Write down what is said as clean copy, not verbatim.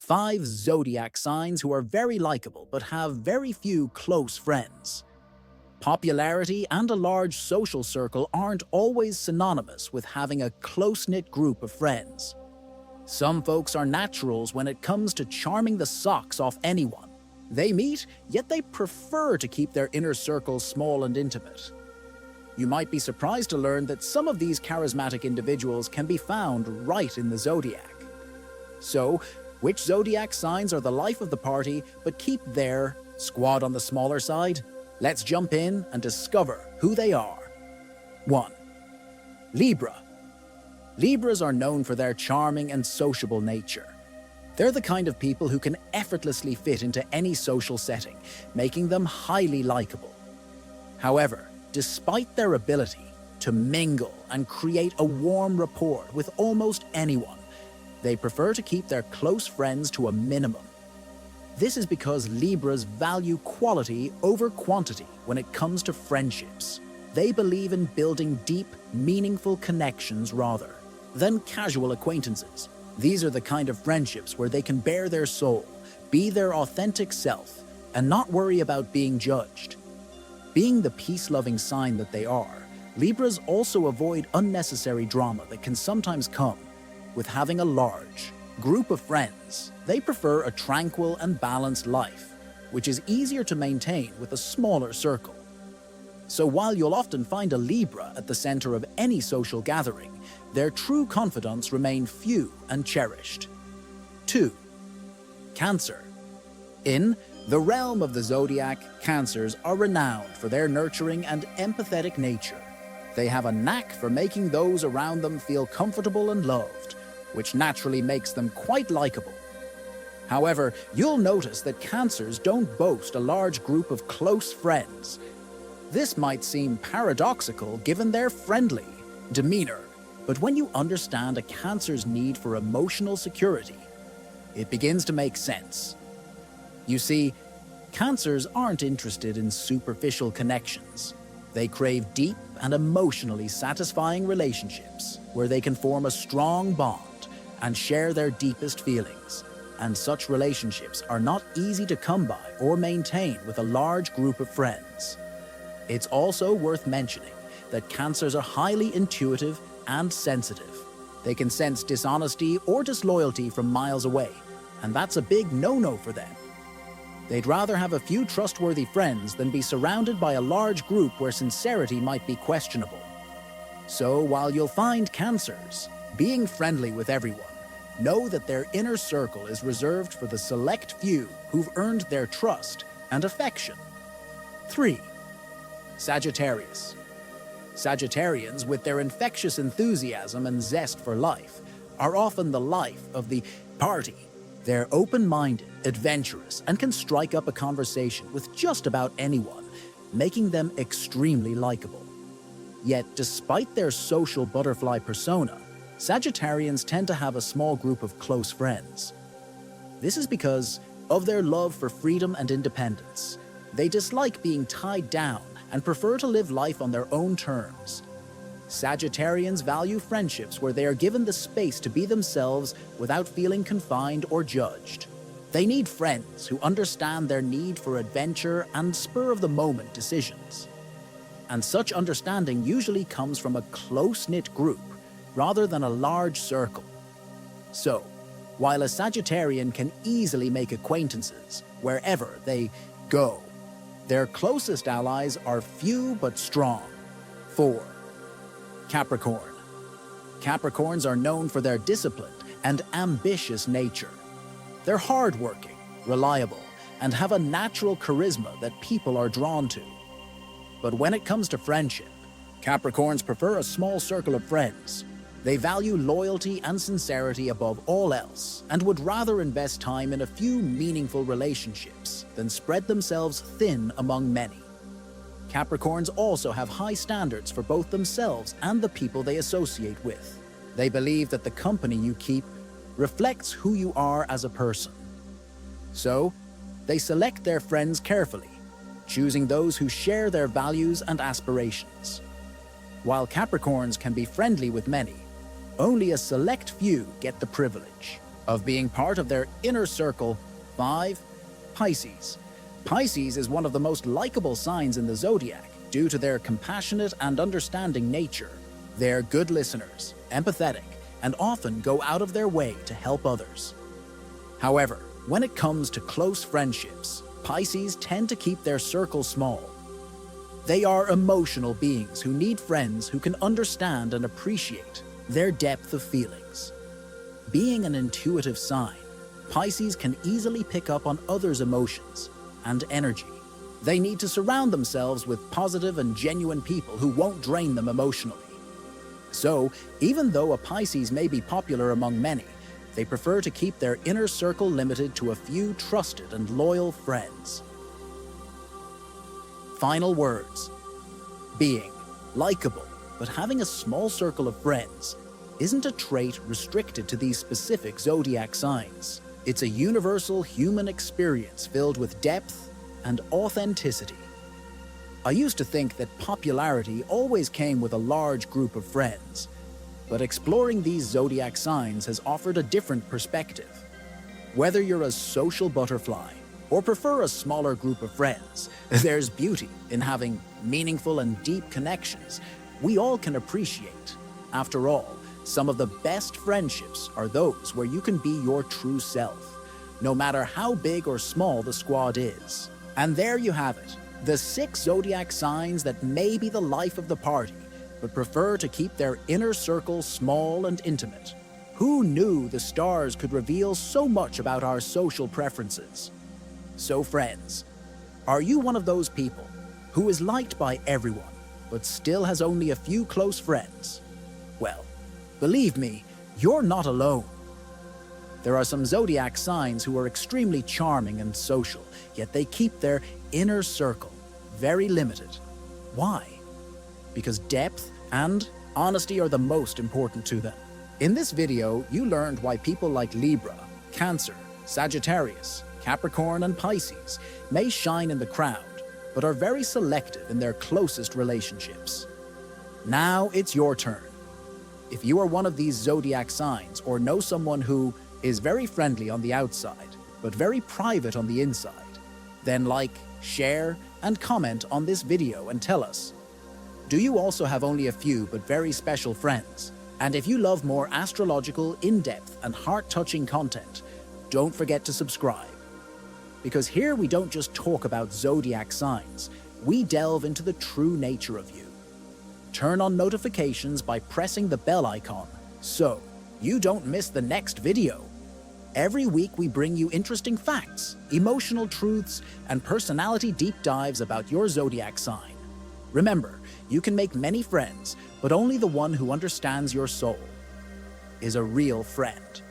5 zodiac signs who are very likable but have very few close friends. Popularity and a large social circle aren't always synonymous with having a close-knit group of friends. Some folks are naturals when it comes to charming the socks off anyone. They meet, yet they prefer to keep their inner circle small and intimate. You might be surprised to learn that some of these charismatic individuals can be found right in the zodiac. So, which zodiac signs are the life of the party but keep their squad on the smaller side? Let's jump in and discover who they are. 1. Libra. Libras are known for their charming and sociable nature. They're the kind of people who can effortlessly fit into any social setting, making them highly likable. However, despite their ability to mingle and create a warm rapport with almost anyone, they prefer to keep their close friends to a minimum. This is because Libras value quality over quantity when it comes to friendships. They believe in building deep, meaningful connections rather than casual acquaintances. These are the kind of friendships where they can bare their soul, be their authentic self, and not worry about being judged. Being the peace-loving sign that they are, Libras also avoid unnecessary drama that can sometimes come with having a large group of friends. They prefer a tranquil and balanced life, which is easier to maintain with a smaller circle. So while you'll often find a Libra at the center of any social gathering, their true confidants remain few and cherished. 2. Cancer. In the realm of the zodiac, Cancers are renowned for their nurturing and empathetic nature. They have a knack for making those around them feel comfortable and loved, which naturally makes them quite likable. However, you'll notice that Cancers don't boast a large group of close friends. This might seem paradoxical given their friendly demeanor, but when you understand a Cancer's need for emotional security, it begins to make sense. You see, Cancers aren't interested in superficial connections. They crave deep and emotionally satisfying relationships where they can form a strong bond and share their deepest feelings. And such relationships are not easy to come by or maintain with a large group of friends. It's also worth mentioning that Cancers are highly intuitive and sensitive. They can sense dishonesty or disloyalty from miles away, and that's a big no-no for them. They'd rather have a few trustworthy friends than be surrounded by a large group where sincerity might be questionable. So while you'll find Cancers being friendly with everyone, know that their inner circle is reserved for the select few who've earned their trust and affection. 3. Sagittarius. Sagittarians, with their infectious enthusiasm and zest for life, are often the life of the party. They're open-minded, adventurous, and can strike up a conversation with just about anyone, making them extremely likable. Yet, despite their social butterfly persona, Sagittarians tend to have a small group of close friends. This is because of their love for freedom and independence. They dislike being tied down and prefer to live life on their own terms. Sagittarians value friendships where they are given the space to be themselves without feeling confined or judged. They need friends who understand their need for adventure and spur-of-the-moment decisions. And such understanding usually comes from a close-knit group rather than a large circle. So, while a Sagittarian can easily make acquaintances wherever they go, their closest allies are few but strong. 4. Capricorn. Capricorns are known for their disciplined and ambitious nature. They're hardworking, reliable, and have a natural charisma that people are drawn to. But when it comes to friendship, Capricorns prefer a small circle of friends. They value loyalty and sincerity above all else, and would rather invest time in a few meaningful relationships than spread themselves thin among many. Capricorns also have high standards for both themselves and the people they associate with. They believe that the company you keep reflects who you are as a person. So, they select their friends carefully, choosing those who share their values and aspirations. While Capricorns can be friendly with many, only a select few get the privilege. of being part of their inner circle. 5. Pisces. Pisces is one of the most likable signs in the zodiac due to their compassionate and understanding nature. They're good listeners, empathetic, and often go out of their way to help others. However, when it comes to close friendships, Pisces tend to keep their circle small. They are emotional beings who need friends who can understand and appreciate their depth of feelings. Being an intuitive sign, Pisces can easily pick up on others' emotions and energy. They need to surround themselves with positive and genuine people who won't drain them emotionally. So, even though a Pisces may be popular among many, they prefer to keep their inner circle limited to a few trusted and loyal friends. Final words. Being likable, but having a small circle of friends isn't a trait restricted to these specific zodiac signs. It's a universal human experience filled with depth and authenticity. I used to think that popularity always came with a large group of friends, but exploring these zodiac signs has offered a different perspective. Whether you're a social butterfly or prefer a smaller group of friends, there's beauty in having meaningful and deep connections we all can appreciate. After all, some of the best friendships are those where you can be your true self, no matter how big or small the squad is. And there you have it, the 6 zodiac signs that may be the life of the party, but prefer to keep their inner circle small and intimate. Who knew the stars could reveal so much about our social preferences? So friends, are you one of those people who is liked by everyone, but still has only a few close friends? Well, believe me, you're not alone. There are some zodiac signs who are extremely charming and social, yet they keep their inner circle very limited. Why? Because depth and honesty are the most important to them. In this video, you learned why people like Libra, Cancer, Sagittarius, Capricorn, and Pisces may shine in the crowd, but are very selective in their closest relationships. Now it's your turn. If you are one of these zodiac signs or know someone who is very friendly on the outside, but very private on the inside, then like, share, and comment on this video and tell us. Do you also have only a few but very special friends? And if you love more astrological, in-depth, and heart-touching content, don't forget to subscribe. Because here we don't just talk about zodiac signs, we delve into the true nature of you. Turn on notifications by pressing the bell icon so you don't miss the next video. Every week we bring you interesting facts, emotional truths, and personality deep dives about your zodiac sign. Remember, you can make many friends, but only the one who understands your soul is a real friend.